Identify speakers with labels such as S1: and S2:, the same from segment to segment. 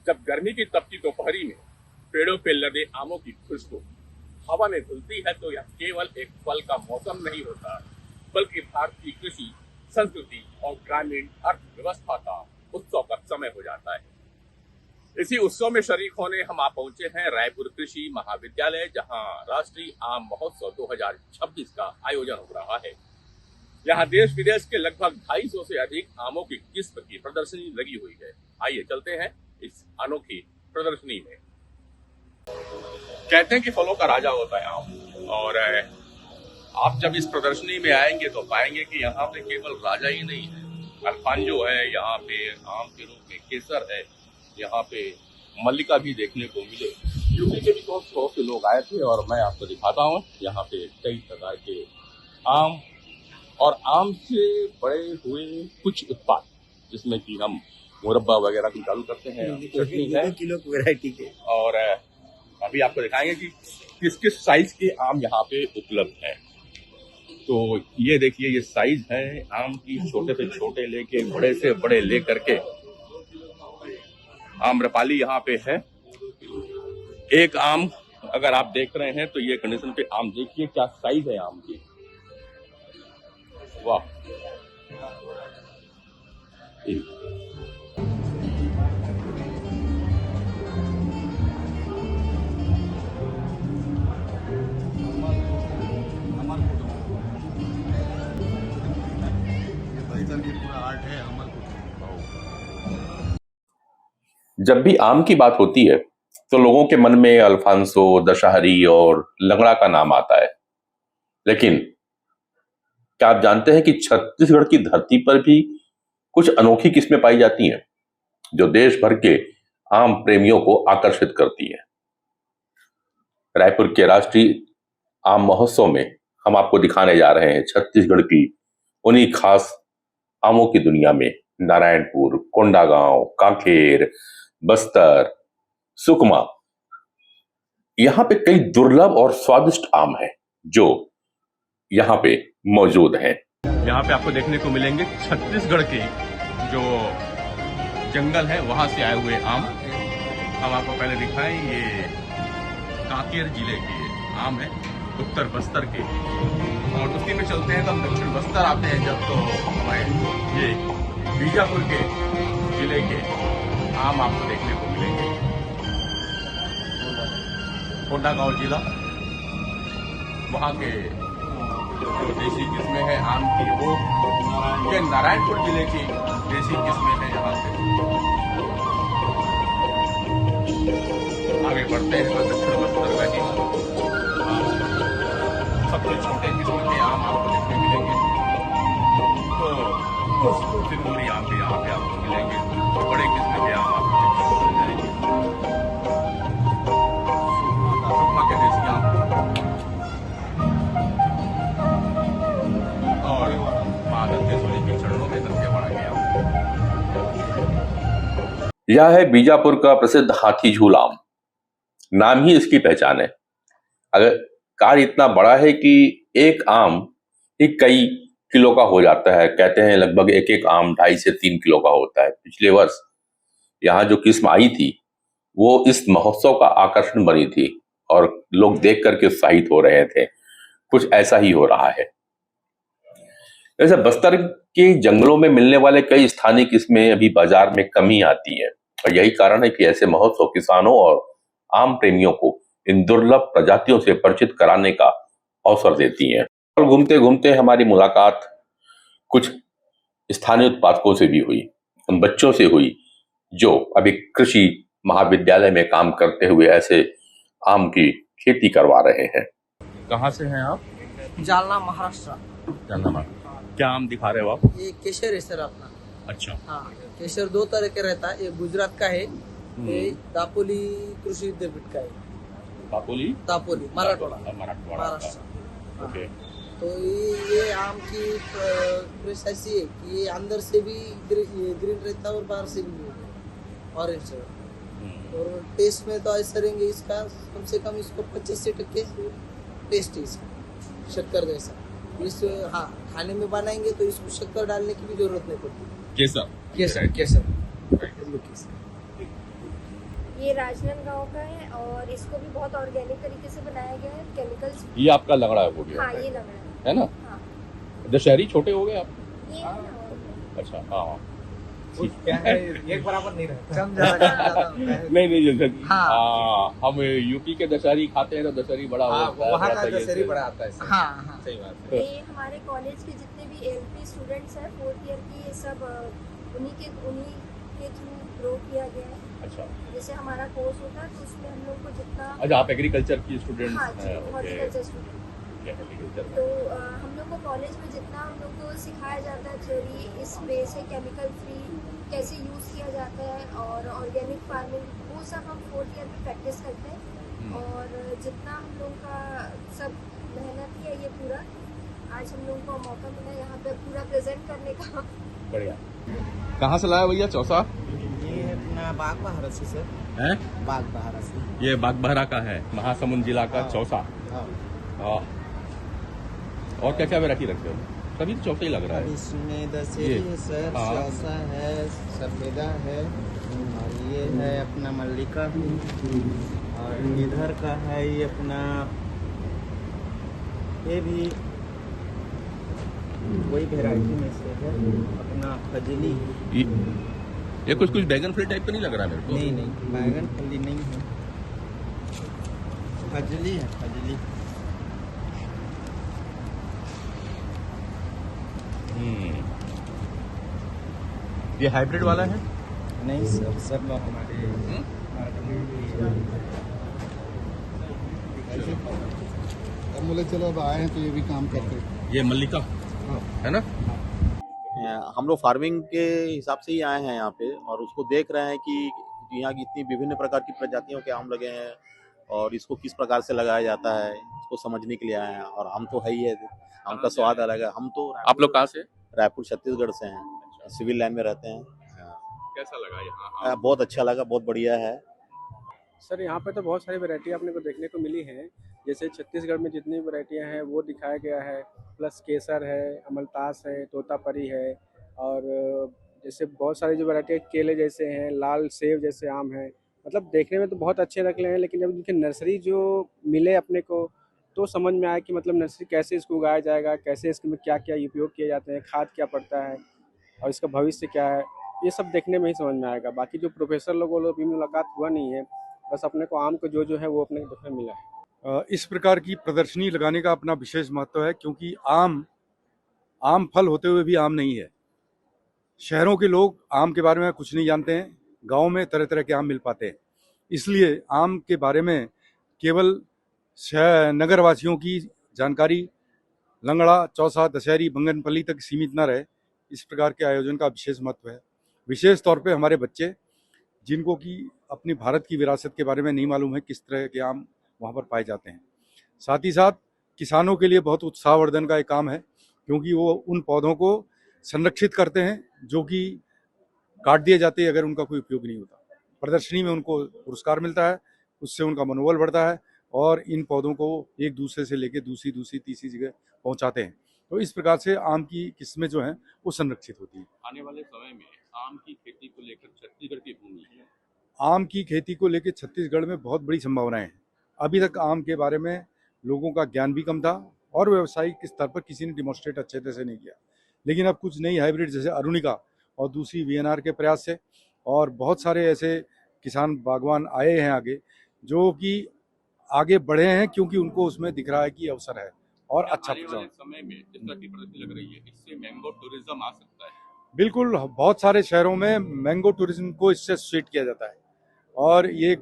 S1: जब गर्मी की तपती दोपहरी में पेड़ों पे लदे आमों की खुशबू हवा में घुलती है तो यह केवल एक फल का मौसम नहीं होता, बल्कि भारतीय कृषि, संस्कृति और ग्रामीण अर्थव्यवस्था का उत्सव का समय हो जाता है। इसी उत्सव में शरीक होने हम आप पहुंचे हैं रायपुर कृषि महाविद्यालय, जहां राष्ट्रीय आम महोत्सव 2026 का आयोजन हो रहा है। यहाँ देश विदेश के लगभग 250 से अधिक आमों की किस्म की प्रदर्शनी लगी हुई है। आइए चलते हैं इस अनोखी प्रदर्शनी में। कहते हैं कि फलों का राजा होता है आम, और आप जब इस प्रदर्शनी में आएंगे तो पाएंगे कि यहाँ पे केवल राजा ही नहीं है, अल्फांजो है, यहाँ पे आम के रूप में केसर है, यहाँ पे मल्लिका भी देखने को मिले। यूपी के भी बहुत से लोग आए थे और मैं आपको दिखाता हूँ यहाँ पे कई प्रकार के आम और आम से बड़े हुए कुछ उत्पाद, जिसमें कि हम मुरब्बा वगैरह भी चालू करते हैं, चटनी है,
S2: किलो वैरायटी के।
S1: और अभी आपको दिखाएंगे कि किस किस साइज के आम यहाँ पे उपलब्ध हैं। तो ये देखिए, ये साइज है आम की, छोटे से छोटे लेके बड़े से बड़े ले करके आम्रपाली यहाँ पे है। एक आम अगर आप देख रहे हैं तो ये कंडीशन पे आम देखिए क्या साइज है आम की, वाह। जब भी आम की बात होती है तो लोगों के मन में अल्फांसो, दशहरी और लंगड़ा का नाम आता है, लेकिन क्या आप जानते हैं कि छत्तीसगढ़ की धरती पर भी कुछ अनोखी किस्में पाई जाती हैं जो देश भर के आम प्रेमियों को आकर्षित करती हैं। रायपुर के राष्ट्रीय आम महोत्सव में हम आपको दिखाने जा रहे हैं छत्तीसगढ़ की उन्हीं खास आमों की दुनिया में नारायणपुर, कोंडागांव, कांकेर, बस्तर, सुकमा। यहाँ पे कई दुर्लभ और स्वादिष्ट आम हैं जो यहाँ पे मौजूद हैं। यहाँ पे आपको देखने को मिलेंगे छत्तीसगढ़ के जो जंगल है वहां से आए हुए आम। हम आपको पहले दिखाएं, ये कांकेर जिले के आम है, उत्तर बस्तर के, और उसी में चलते हैं तो हम दक्षिण बस्तर आते हैं जब, तो हमारे ये बीजापुर के जिले के आम आपको देखने को मिलेंगे। कोंडागांव जिला, वहां के जो देसी किस्में हैं आम की, वो ये नारायणपुर जिले की देसी किस्में हैं। यहाँ से आगे बढ़ते हैं तो दक्षिण बस्तर का जिला, सबसे छोटे किस्म के आम आपको देखने मिलेंगे। तो सिंदूरी आम भी यहाँ पे आपको मिलेंगे, और बड़े किस्म के आम आपको देखने को मिल जाएंगे। सुकमा के देसी आम और माँ दंतेश्वरी के चरणों में दंतेवाड़ा के आम। यह है बीजापुर का प्रसिद्ध हाथी झूल आम, नाम ही इसकी पहचान है। अगर कार्य इतना बड़ा है कि एक आम ही कई किलो का हो जाता है। कहते हैं लगभग एक एक आम 2.5 से 3 किलो का होता है। पिछले वर्ष यहाँ जो किस्म आई थी वो इस महोत्सव का आकर्षण बनी थी और लोग देख करके उत्साहित हो रहे थे। कुछ ऐसा ही हो रहा है। वैसे बस्तर के जंगलों में मिलने वाले कई स्थानीय किस्में अभी बाजार में कमी आती है, और यही कारण है कि ऐसे महोत्सव किसानों और आम प्रेमियों को इन दुर्लभ प्रजातियों से परिचित कराने का अवसर देती हैं। और घूमते घूमते हमारी मुलाकात कुछ स्थानीय उत्पादकों से भी हुई, उन बच्चों से हुई जो अभी कृषि महाविद्यालय में काम करते हुए ऐसे आम की खेती करवा रहे हैं। कहाँ से हैं आप?
S2: जालना, महाराष्ट्र।
S1: जालना। क्या आम दिखा रहे हो आप?
S2: ये केसर है सर अपना।
S1: अच्छा।
S2: हाँ, केसर 2 तरह के रहता है, एक गुजरात का है, ये दापोली कृषि विद्यापीठ का है। दापोली मराठवाड़ा, महाराष्ट्र।
S1: ओके।
S2: तो ये आम की प्रेस ऐसी है कि ये अंदर से भी ग्रीन रहता है और बाहर से भी ऑरेंज है। और टेस्ट में तो ऐसा रहेंगे, इसका कम से कम इसको 85% टेस्ट है इसका, शक्कर जैसा। इस हाँ, खाने में बनाएंगे तो इसको शक्कर डालने की भी जरूरत नहीं पड़ती।
S1: केसर।
S3: ये राजनांदगांव का है और इसको भी बहुत ऑर्गेनिक तरीके से बनाया गया है, केमिकल्स।
S1: ये आपका लंगड़ा हो गया
S3: हाँ, ये लग रहा
S1: है ना?
S3: हाँ,
S1: दशहरी छोटे हो गए आप?
S3: ये है ना और
S1: अच्छा, हाँ।
S4: कुछ क्या है, एक बराबर नहीं रहता।
S2: कम ज्यादा होता है।
S1: नहीं नहीं, जैसे
S2: हाँ।
S1: हम यूपी के दशहरी खाते हैं तो दशहरी बड़ा
S4: हाँ,
S1: होता है,
S4: वहाँ
S1: थोड़ा
S4: का
S1: सा ये
S4: दशहरी
S1: से-
S4: बड़ा आता है इससे।
S2: हाँ हाँ
S4: सही बात है।
S3: ये हमारे कॉलेज के जितने भी एलपी स्टूडेंट्स हैं 4th ईयर की, ये सब उन्हीं के थ्रू ग्रो किया गया है।
S1: अच्छा
S3: जैसे हमारा कोर्स होता है तो उसमें हम लोग को जितना
S1: अच्छा, आप एग्रीकल्चर की स्टूडेंट
S3: हाँ जी,
S1: हैं? Okay,
S3: horticulture student.
S1: एग्रीकल्चर
S3: तो हम लोग को कॉलेज में जितना हम लोग को सिखाया जाता है थ्योरी, इस वे से केमिकल फ्री कैसे यूज़ किया जाता है और ऑर्गेनिक फार्मिंग, वो सब हम 4th ईयर में प्रैक्टिस करते हैं। और जितना हम लोग का सब मेहनत है ये पूरा, आज हम लोग को मौका मिला यहाँ पे पूरा प्रेजेंट करने का।
S1: बढ़िया। कहाँ से लाया भैया चौसा?
S2: ये अपना बाग बहारा से सर,
S1: है
S2: बाग बहारा से।
S1: ये बागबाहरा का है, महासमुंद जिला का
S2: हाँ।
S1: चौसा।
S2: हाँ।
S1: हाँ। और क्या क्या वैरायटी रखते हो? सभी तो चौसा ही लग रहा
S2: अब
S1: है।
S2: इसमें दशहरी
S1: ये,
S2: है सर,
S1: हाँ।
S2: चौसा है, सफेदा है, और ये है अपना मल्लिका, और इधर का है ये अपना, ये भी वही वैरायटी में से है अपना फजली।
S1: ये कुछ कुछ बैगन फ्री टाइप का नहीं लग रहा मेरे को।
S2: नहीं नहीं, बैगन फली नहीं है, फजली है, फजली।
S1: ये हाइब्रिड वाला है?
S2: नहीं सर, सब हमारे
S5: हम बोले चलो अब आए हैं तो ये भी काम करते
S1: ये मल्लिका है ना?
S6: हम लोग फार्मिंग के हिसाब से ही आए हैं यहाँ पे और उसको देख रहे हैं कि यहाँ की इतनी विभिन्न प्रकार की प्रजातियों के आम लगे हैं और इसको किस प्रकार से लगाया जाता है, इसको समझने के लिए आए हैं। और आम तो है ही है, आम का स्वाद अलग है। हम तो
S1: आप लोग कहाँ से?
S6: रायपुर छत्तीसगढ़ से हैं, सिविल लाइन में रहते हैं।
S1: कैसा लगा यहाँ?
S6: बहुत अच्छा लगा, बहुत बढ़िया है।
S7: सर यहाँ पे तो बहुत सारी वैरायटी अपने को देखने को मिली है। जैसे छत्तीसगढ़ में जितनी वैरायटियाँ हैं वो दिखाया गया है, प्लस केसर है, अमलतास है, तोतापरी है, और जैसे बहुत सारी जो वैरायटी केले जैसे हैं, लाल सेब जैसे आम हैं। मतलब देखने में तो बहुत अच्छे लग रहे हैं, लेकिन जब इनके नर्सरी जो मिले अपने को तो समझ में आया कि मतलब नर्सरी कैसे इसको उगाया जाएगा, कैसे इसमें क्या क्या उपयोग किए जाते हैं, खाद क्या पड़ता है और इसका भविष्य क्या है, ये सब देखने में ही समझ में आएगा। बाकी जो प्रोफेसर लोगों भी मुलाकात हुआ नहीं है, बस अपने को आम को जो है वो अपने को देखने मिला है।
S5: इस प्रकार की प्रदर्शनी लगाने का अपना विशेष महत्व है, क्योंकि आम फल होते हुए भी आम नहीं है। शहरों के लोग आम के बारे में कुछ नहीं जानते हैं, गाँव में तरह तरह के आम मिल पाते हैं। इसलिए आम के बारे में केवल नगरवासियों की जानकारी लंगड़ा, चौसा, दशहरी, बंगनपल्ली तक सीमित न रहे, इस प्रकार के आयोजन का विशेष महत्व है। विशेष तौर पे हमारे बच्चे, जिनको कि अपनी भारत की विरासत के बारे में नहीं मालूम है किस तरह के आम वहाँ पर पाए जाते हैं। साथ ही साथ किसानों के लिए बहुत उत्साहवर्धन का एक काम है, क्योंकि वो उन पौधों को संरक्षित करते हैं जो कि काट दिए जाते हैं अगर उनका कोई उपयोग नहीं होता। प्रदर्शनी में उनको पुरस्कार मिलता है, उससे उनका मनोबल बढ़ता है और इन पौधों को एक दूसरे से लेकर दूसरी तीसरी जगह पहुंचाते हैं। तो इस प्रकार से आम की किस्में जो हैं वो संरक्षित होती हैं।
S1: आने वाले समय में आम की खेती को लेकर छत्तीसगढ़ की भूमि है।
S5: आम की खेती को लेकर छत्तीसगढ़ में बहुत बड़ी संभावनाएं हैं। अभी तक आम के बारे में लोगों का ज्ञान भी कम था और व्यावसायिक स्तर पर किसी ने डिमॉन्स्ट्रेट अच्छे तरह से नहीं किया। लेकिन अब कुछ नई हाइब्रिड जैसे अरुणिका और दूसरी वीएनआर के प्रयास से और बहुत सारे ऐसे किसान बागवान आए हैं आगे, जो कि आगे बढ़े हैं क्योंकि उनको उसमें दिख रहा है कि अवसर है और अच्छा
S1: आने वाले समय में जिस तरह की प्रगति लग रही है, इससे मैंगो टूरिज्म आ सकता है।
S5: बिल्कुल, बहुत सारे शहरों में मैंगो टूरिज्म को इससे एसोसिएट किया जाता है और ये एक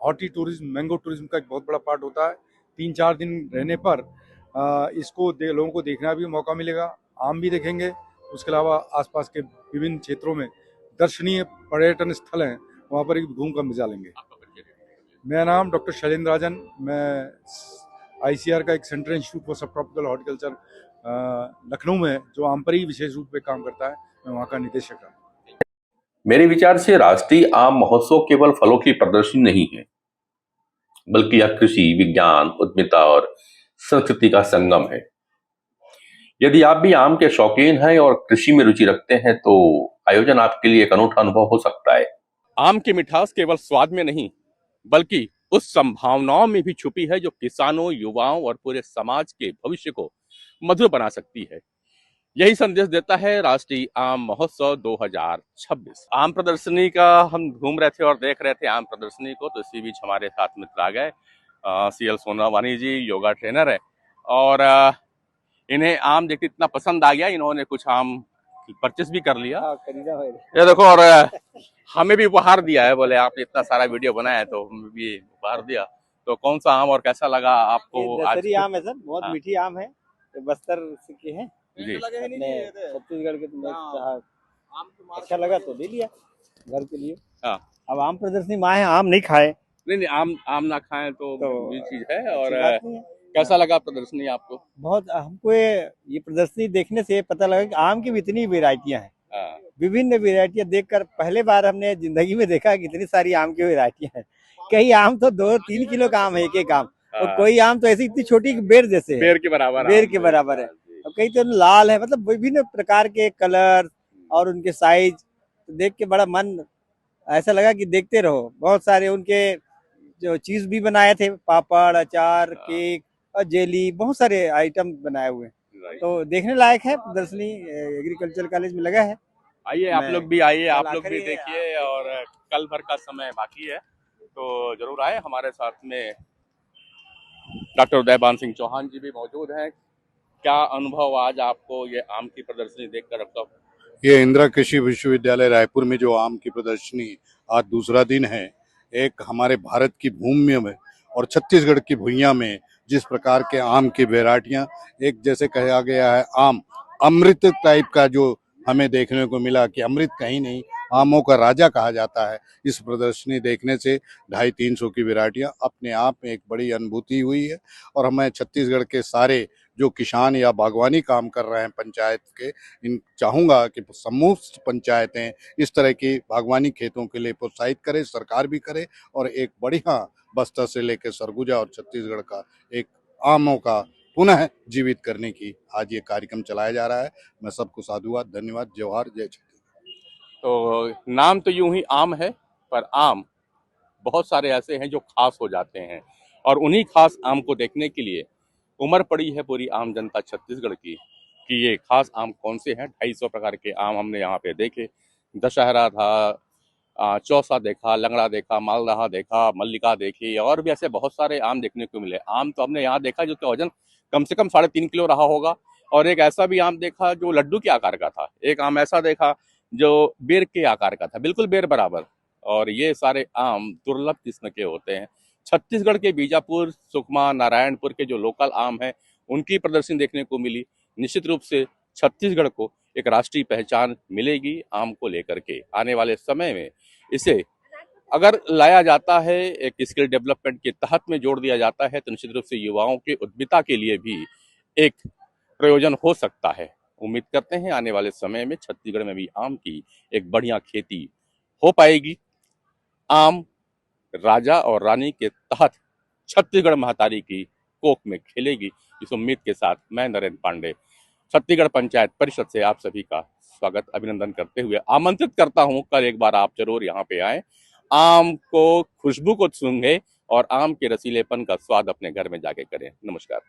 S5: हॉर्टी टूरिज्म, मैंगो टूरिज्म का एक बहुत बड़ा पार्ट होता है। 3-4 दिन रहने पर इसको लोगों को देखना भी मौका मिलेगा, आम भी देखेंगे। उसके अलावा आसपास के विभिन्न क्षेत्रों में दर्शनीय पर्यटन स्थल हैं, वहाँ पर एक घूम कर मजा लेंगे।
S1: आपका परिचय दें।
S5: मेरा नाम डॉक्टर शैलेंद्र राजन, मैं ICR का एक सेंट्रल इंस्टीट्यूट फॉर सब ट्रॉपिकल हॉर्टिकल्चर लखनऊ में, जो आमपरी विशेष रूप में काम करता है, मैं वहाँ का निदेशक हूँ।
S1: मेरे विचार से राष्ट्रीय आम महोत्सव केवल फलों की प्रदर्शनी नहीं है, बल्कि यह कृषि, विज्ञान, उद्यमिता और संस्कृति का संगम है। यदि आप भी आम के शौकीन हैं और कृषि में रुचि रखते हैं तो आयोजन आपके लिए एक अनूठा अनुभव हो सकता है। आम की मिठास केवल स्वाद में नहीं बल्कि उस संभावनाओं में भी छुपी है जो किसानों, युवाओं और पूरे समाज के भविष्य को मधुर बना सकती है। यही संदेश देता है राष्ट्रीय आम महोत्सव 2026। आम प्रदर्शनी का हम घूम रहे थे और देख रहे थे आम प्रदर्शनी को, तो इसी बीच हमारे साथ मित्र आ गए। CL सोनावानी जी योगा ट्रेनर है और इन्हें आम देख के इतना पसंद आ गया, इन्होंने कुछ आम परचेस भी कर लिया। ये देखो, और हमें भी उपहार दिया है, बोले आपने इतना सारा वीडियो बनाया है तो हमें भी उपहार दिया। तो कौन सा आम और कैसा लगा आपको?
S8: दशहरी आम है सर, बहुत
S1: हाँ।
S8: मीठी आम है, बस्तर के हैं
S1: जी,
S8: अपने छत्तीसगढ़ के। तुम्हें अच्छा लगा तो ले लिया घर के लिए।
S1: हाँ।
S8: अब आम प्रदर्शनी में आए हैं, आम नहीं खाए
S1: नहीं आम ना खाएं तो ये चीज है। और
S8: अच्छी बात नहीं है।
S1: कैसा लगा प्रदर्शनी आपको?
S8: बहुत हमको ये प्रदर्शनी देखने से पता लगा कि आम की भी इतनी वेराइटियां हैं।
S1: हाँ,
S8: विभिन्न वेराइटियां देखकर पहले बार हमने जिंदगी में देखा कि इतनी सारी आम की वेराइटियां हैं। कई आम तो 2-3 किलो का आम है, एक आम, और कोई आम तो ऐसी इतनी छोटी बेर जैसे है,
S1: बेर के बराबर
S8: बेर के बराबर है, और कई तो लाल है। मतलब विभिन्न प्रकार के कलर और उनके साइज देख के बड़ा मन ऐसा लगा कि देखते रहो। बहुत सारे उनके जो चीज भी बनाए थे, पापड़, अचार, केक और जेली, बहुत सारे आइटम बनाए हुए हैं। तो देखने लायक है प्रदर्शनी, एग्रीकल्चर कॉलेज में लगा है।
S1: आइए आप लोग भी आइए, आप लोग भी
S8: आखिरी
S1: देखिए, और कल भर का समय बाकी है तो जरूर आए। हमारे साथ में डॉक्टर उदयभान सिंह चौहान जी भी मौजूद हैं। क्या अनुभव आज आपको ये आम की प्रदर्शनी देखकर रखता हूँ?
S5: ये इंदिरा कृषि विश्वविद्यालय रायपुर में जो आम की प्रदर्शनी आज दूसरा दिन है, एक हमारे भारत की भूमि में और छत्तीसगढ़ की भुइयां में जिस प्रकार के आम की वैरायटियां, एक जैसे कहा गया है आम अमृत टाइप का जो हमें देखने को मिला कि अमृत कहीं नहीं, आमों का राजा कहा जाता है। इस प्रदर्शनी देखने से 250-300 की वैरायटियां अपने आप में एक बड़ी अनुभूति हुई है। और हमें छत्तीसगढ़ के सारे जो किसान या बागवानी काम कर रहे हैं पंचायत के, इन चाहूँगा कि समूह पंचायतें इस तरह की बागवानी खेतों के लिए प्रोत्साहित करें, सरकार भी करे, और एक बढ़िया बस्तर से लेकर सरगुजा और छत्तीसगढ़ का एक आमों का पुनः जीवित करने की आज ये कार्यक्रम चलाया जा रहा है। मैं सबको साधुवाद, धन्यवाद, जौहार, जय छत्तीसगढ़।
S1: तो नाम तो यूं ही आम है, पर आम बहुत सारे ऐसे हैं जो खास हो जाते हैं, और उन्हीं खास आम को देखने के लिए उमड़ पड़ी है पूरी आम जनता छत्तीसगढ़ की कि ये खास आम कौन से हैं। 250 प्रकार के आम हमने यहाँ पे देखे। दशहरा था, चौसा देखा, लंगड़ा देखा, मालदहा देखा, मल्लिका देखी, और भी ऐसे बहुत सारे आम देखने को मिले। आम तो हमने यहाँ देखा जो वजन कम से कम 3.5 किलो रहा होगा, और एक ऐसा भी आम देखा जो लड्डू के आकार का था। एक आम ऐसा देखा जो बेर के आकार का था, बिल्कुल बेर बराबर। और ये सारे आम दुर्लभ किस्म के होते हैं। छत्तीसगढ़ के बीजापुर, सुकमा, नारायणपुर के जो लोकल आम हैं उनकी प्रदर्शनी देखने को मिली। निश्चित रूप से छत्तीसगढ़ को एक राष्ट्रीय पहचान मिलेगी आम को लेकर के। आने वाले समय में इसे अगर लाया जाता है, एक स्किल डेवलपमेंट के तहत में जोड़ दिया जाता है, तो निश्चित रूप से युवाओं के उद्यमिता के लिए भी एक प्रयोजन हो सकता है। उम्मीद करते हैं आने वाले समय में छत्तीसगढ़ में भी आम की एक बढ़िया खेती हो पाएगी। आम राजा और रानी के तहत छत्तीसगढ़ महतारी की कोख में खेलेगी, इस उम्मीद के साथ मैं नरेंद्र पांडे छत्तीसगढ़ पंचायत परिषद से आप सभी का स्वागत, अभिनंदन करते हुए आमंत्रित करता हूं, कल एक बार आप जरूर यहाँ पे आए, आम को खुशबू को सूंघे और आम के रसीलेपन का स्वाद अपने घर में जाके करें। नमस्कार।